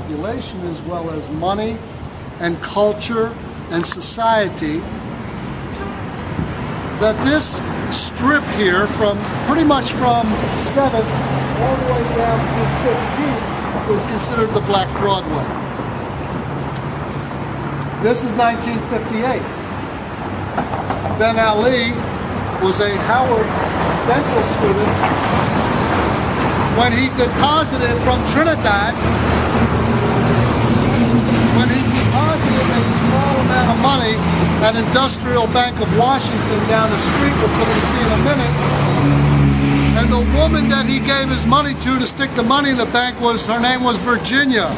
population as well as money and culture and society, that this strip here, from pretty much from 7th all the way down to 15th, was considered the Black Broadway. This is 1958. Ben Ali was a Howard dental student when he deposited from Trinidad, when he deposited a small amount of money at Industrial Bank of Washington down the street, which we're going to see in a minute. And the woman that he gave his money to stick the money in the bank her name was Virginia.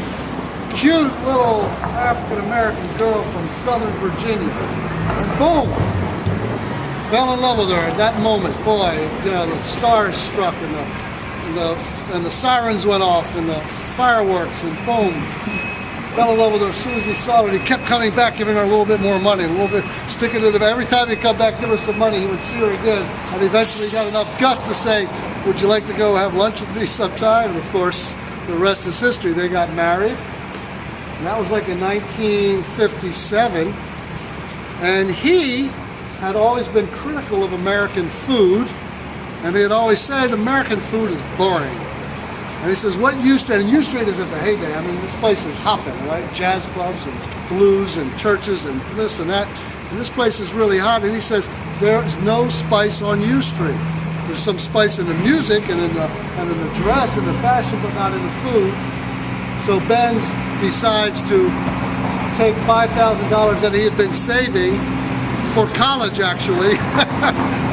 Cute little African-American girl from Southern Virginia. And boom! Fell in love with her at that moment. Boy, you know, the stars struck and the sirens went off and the fireworks, and boom! Fell in love with her as soon as he saw it. He kept coming back, giving her a little bit more money, a little bit, sticking it. Every time he'd come back, give her some money, he would see her again, and eventually he got enough guts to say, "Would you like to go have lunch with me sometime?" And of course, the rest is history. They got married, and that was like in 1957. And he had always been critical of American food, and he had always said American food is boring. And he says, what U Street, and U Street is at the heyday. I mean, this place is hopping, right? Jazz clubs and blues and churches and this and that. And this place is really hot. And he says, there's no spice on U Street. There's some spice in the music and in the dress and the fashion, but not in the food. So Benz decides to take $5,000 that he had been saving for college, actually.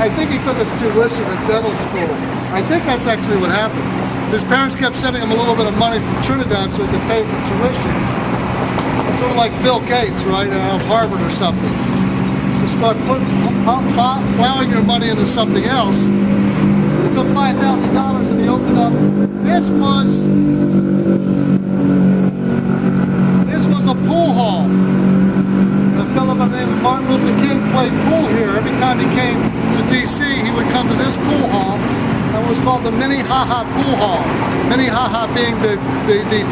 I think he took his tuition at dental school. I think that's actually what happened. His parents kept sending him a little bit of money from Trinidad so he could pay for tuition. Sort of like Bill Gates, right, out of Harvard or something. So start plowing your money into something else. He took $5,000 and he opened up. This was a pool hall. A fellow by the name of Martin Luther King played pool here. Every time he came to D.C., he would come to this pool hall. That was called the Minnehaha Pool Hall. Minnehaha being the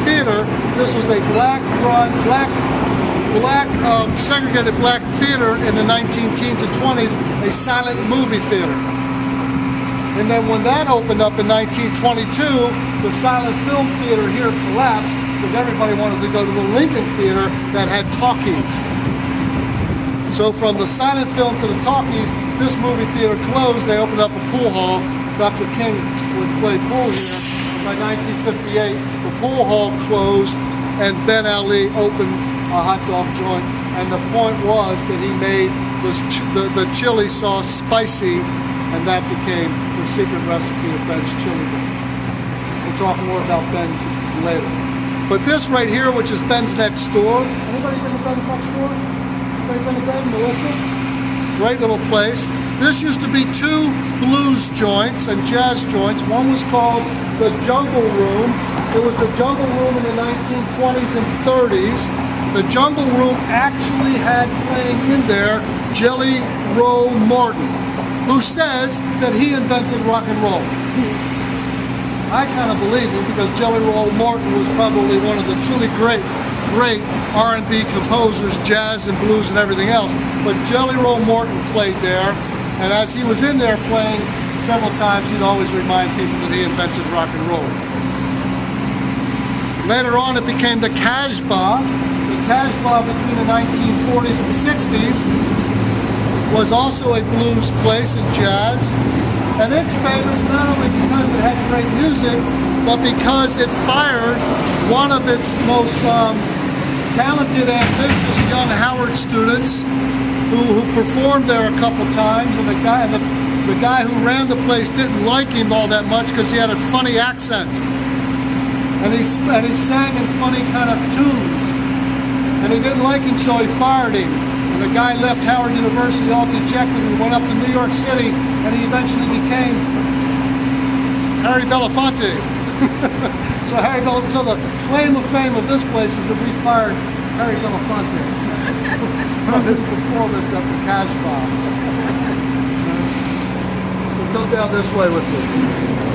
theater. This was a segregated black theater in the 19-teens and 20s, a silent movie theater. And then when that opened up in 1922, the silent film theater here collapsed because everybody wanted to go to the Lincoln Theater that had talkies. So from the silent film to the talkies, this movie theater closed. They opened up a pool hall. Dr. King would play pool here. And by 1958, the pool hall closed and Ben Ali opened a hot dog joint. And the point was that he made this the chili sauce spicy, and that became the secret recipe of Ben's chili dog. We'll talk more about Ben's later. But this right here, which is Ben's next door. Anybody been to Ben's next door? Anybody been to Ben? Melissa? Great little place. This used to be two blues joints and jazz joints. One was called the Jungle Room. It was the Jungle Room in the 1920s and 30s. The Jungle Room actually had playing in there Jelly Roll Morton, who says that he invented rock and roll. I kind of believe him because Jelly Roll Morton was probably one of the truly great R&B composers, jazz and blues and everything else. But Jelly Roll Morton played there. And as he was in there playing several times, he'd always remind people that he invented rock and roll. Later on, it became the Casbah. The Casbah between the 1940s and 60s was also a blues place and jazz. And it's famous not only because it had great music, but because it fired one of its most talented, ambitious young Howard students who performed there a couple times, and the guy who ran the place didn't like him all that much because he had a funny accent, and he sang in funny kind of tunes, and he didn't like him, so he fired him. And the guy left Howard University all dejected and went up to New York City, and he eventually became Harry Belafonte. So the claim of fame of this place is that we fired Harry Belafonte from his performance at the Casbah. So come down this way with me.